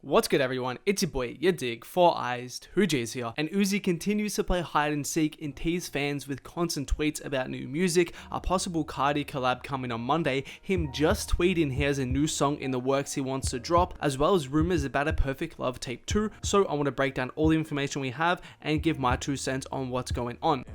What's good everyone, it's your boy, your dig, 4 Eyes, 2J's here, and Uzi continues to play hide and seek and tease fans with constant tweets about new music, a possible Cardi collab coming on Monday, him just tweeting he has a new song in the works he wants to drop, as well as rumors about a Perfect Love Tape 2, so I want to break down all the information we have and give my 2 cents on what's going on.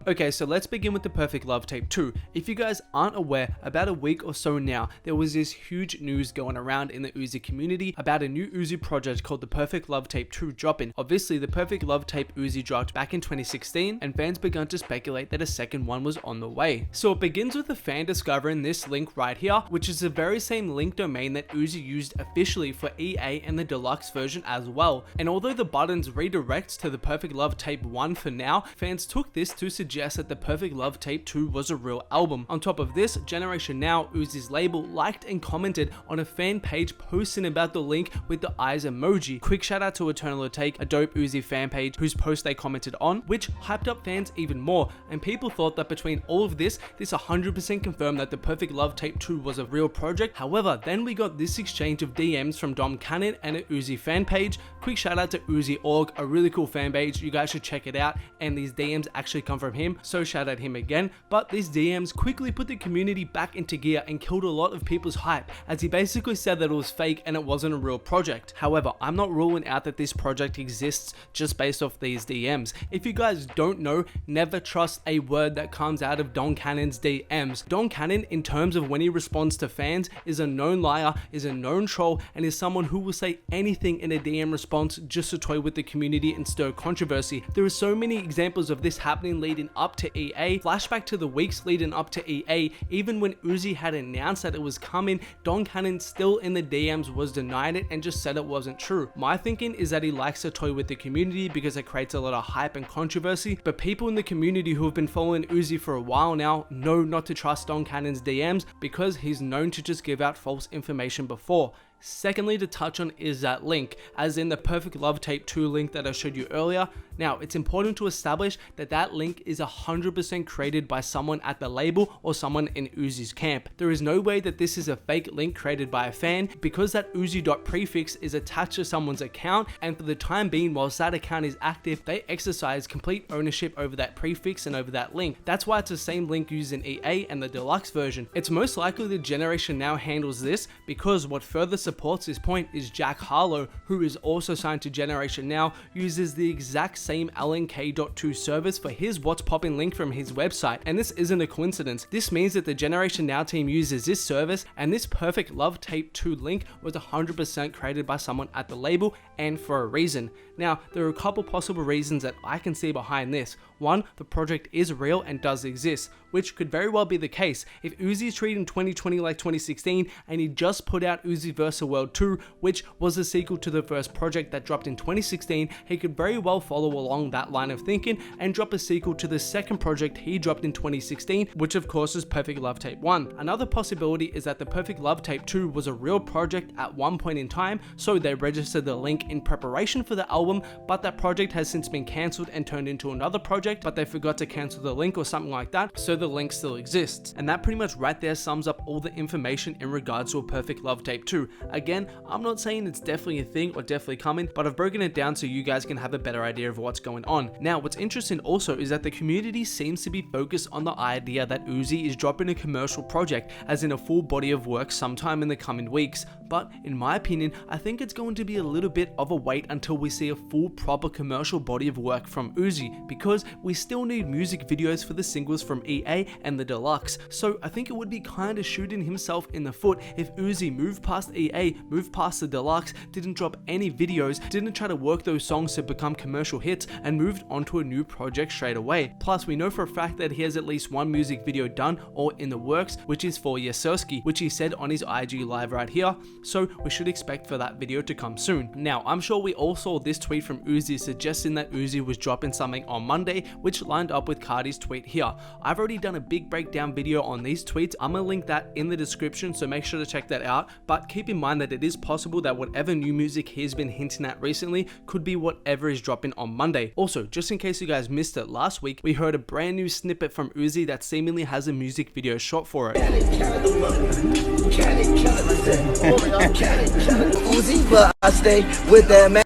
Okay, so let's begin with the Perfect Love Tape 2. If you guys aren't aware, about a week or so now, there was this huge news going around in the Uzi community about a new Uzi project called the Perfect Love Tape 2 dropping. Obviously, the Perfect Love Tape Uzi dropped back in 2016, and fans began to speculate that a second one was on the way. So it begins with a fan discovering this link right here, which is the very same link domain that Uzi used officially for EA and the deluxe version as well. And although the buttons redirect to the Perfect Love Tape 1 for now, fans took this to suggest that the Perfect Love Tape 2 was a real album. On top of this, Generation Now, Uzi's label, liked and commented on a fan page posting about the link with the eyes emoji. Quick shout out to Eternal Take, a dope Uzi fan page whose post they commented on, which hyped up fans even more, and people thought that between all of this 100% confirmed that the Perfect Love Tape 2 was a real project. However, then we got this exchange of DMs from Dom Cannon and a Uzi fan page. Quick shout out to Uzi.org, a really cool fan page, you guys should check it out, and these DMs actually come from him, so shout out him again. But these DMs quickly put the community back into gear and killed a lot of people's hype, as he basically said that it was fake and it wasn't a real project. However, I'm not ruling out that this project exists just based off these DMs. If you guys don't know, never trust a word that comes out of Don Cannon's DMs. Don Cannon, in terms of when he responds to fans, is a known liar, is a known troll, and is someone who will say anything in a DM response just to toy with the community and stir controversy. There are so many examples of this happening leading up to EA. Flashback to the weeks leading up to EA, even when Uzi had announced that it was coming, Don Cannon still in the DMs was denying it and just said it wasn't true. My thinking is that he likes to toy with the community because it creates a lot of hype and controversy, but people in the community who have been following Uzi for a while now know not to trust Don Cannon's DMs because he's known to just give out false information before. Secondly, to touch on is that link, as in the Perfect Love Tape 2 link that I showed you earlier. Now, it's important to establish that that link is 100% created by someone at the label or someone in Uzi's camp. There is no way that this is a fake link created by a fan, because that Uzi.prefix is attached to someone's account, and for the time being, whilst that account is active, they exercise complete ownership over that prefix and over that link. That's why it's the same link used in EA and the deluxe version. It's most likely that Generation Now handles this, because what further supports this point is Jack Harlow, who is also signed to Generation Now, uses the exact same LNK.2 service for his What's Poppin' link from his website, and this isn't a coincidence. This means that the Generation Now team uses this service, and this Perfect Love Tape 2 link was 100% created by someone at the label, and for a reason. Now, there are a couple possible reasons that I can see behind this. One, the project is real and does exist, which could very well be the case. If Uzi is treating 2020 like 2016 and he just put out Uzi vs. World 2, which was a sequel to the first project that dropped in 2016, he could very well follow along that line of thinking and drop a sequel to the second project he dropped in 2016, which of course is Perfect Love Tape 1. Another possibility is that the Perfect Love Tape 2 was a real project at one point in time, so they registered the link in preparation for the album, but that project has since been cancelled and turned into another project, but they forgot to cancel the link or something like that, so the link still exists. And that pretty much right there sums up all the information in regards to a Perfect Love Tape 2. Again, I'm not saying it's definitely a thing or definitely coming, but I've broken it down so you guys can have a better idea of what's going on. Now, what's interesting also is that the community seems to be focused on the idea that Uzi is dropping a commercial project, as in a full body of work sometime in the coming weeks, but in my opinion, I think it's going to be a little bit of a wait until we see a full proper commercial body of work from Uzi, because we still need music videos for the singles from EA and the deluxe. So I think it would be kind of shooting himself in the foot if Uzi moved past EA, moved past the deluxe, didn't drop any videos, didn't try to work those songs to become commercial hits, and moved on to a new project straight away. Plus, we know for a fact that he has at least one music video done or in the works, which is for Yasirski, which he said on his IG live right here, so we should expect for that video to come soon. Now, I'm sure we all saw this tweet from Uzi suggesting that Uzi was dropping something on Monday, which lined up with Cardi's tweet here. I've already done a big breakdown video on these tweets. I'm gonna link that in the description, so make sure to check that out. But keep in mind that it is possible that whatever new music he's been hinting at recently could be whatever is dropping on Monday. Also, just in case you guys missed it, last week we heard a brand new snippet from Uzi that seemingly has a music video shot for it.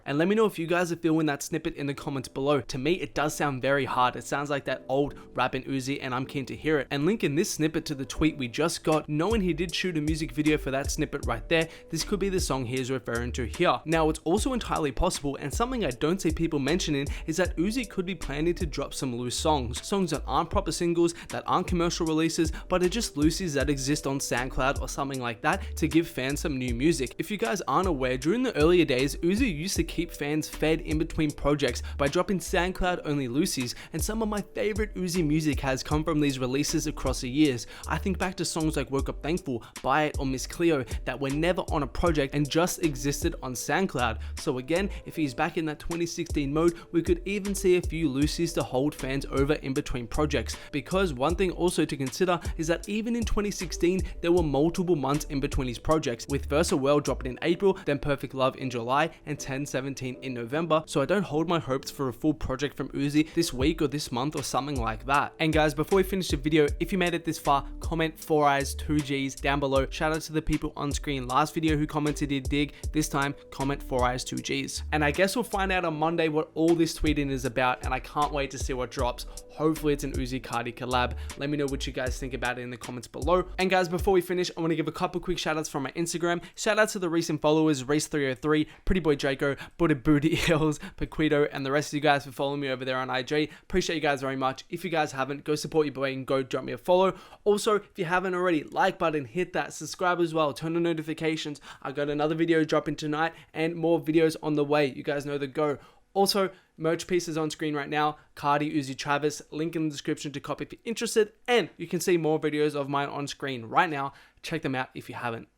And let me know if you guys are feeling that snippet in the comments below. To me, it does sound very hard. It sounds like that old rapping Uzi, and I'm keen to hear it. And linking this snippet to the tweet we just got, knowing he did shoot a music video for that snippet right there, this could be the song he is referring to here. Now, it's also entirely possible, and something I don't see people mentioning, is that Uzi could be planning to drop some loose songs that aren't proper singles, that aren't commercial releases, but are just loosies that exist on SoundCloud or something like that to give fans some new music. If you guys aren't aware, during the earlier days, Uzi used to keep fans fed in between projects by dropping SoundCloud only loosies, and some of my favorite Uzi music has come from these releases across the years. I think back to songs like Woke Up Thankful, Buy It, or Miss Cleo that were never on a project and just existed on SoundCloud. So again, if he's back in that 2016 mode, we could even see a few loosies to hold fans over in between projects. Because one thing also to consider is that even in 2016, there were multiple months in between his projects, with Versa World dropping in April, then Perfect Love in July, and 1017 in November. So I don't hold my hopes for a full project from Uzi this week or this month or something like that. And guys, before we finish the video, if you made it this far, comment 4 eyes 2 G's down below. Shout out to the people on screen last video who commented did dig. This time, comment 4 eyes 2 G's. And I guess we'll find out on Monday what all this tweeting is about, and I can't wait to see what drops. Hopefully it's an Uzi Cardi collab. Let me know what you guys think about it in the comments below. And guys, before we finish, I want to give a couple quick shout outs from my Instagram. Shout out to the recent followers, Race303, Pretty Boy Draco, Buddha Booty Hills, Paquito, and the rest of you guys for following me over there on IG. Appreciate you guys very much. If you guys haven't, go support your boy and go drop me a follow. Also, if you haven't already, like button, hit that, subscribe as well, turn on notifications. I got another video dropping tonight and more videos on the way. You guys know the go. Also, merch pieces on screen right now. Cardi, Uzi, Travis. Link in the description to copy if you're interested. And you can see more videos of mine on screen right now. Check them out if you haven't.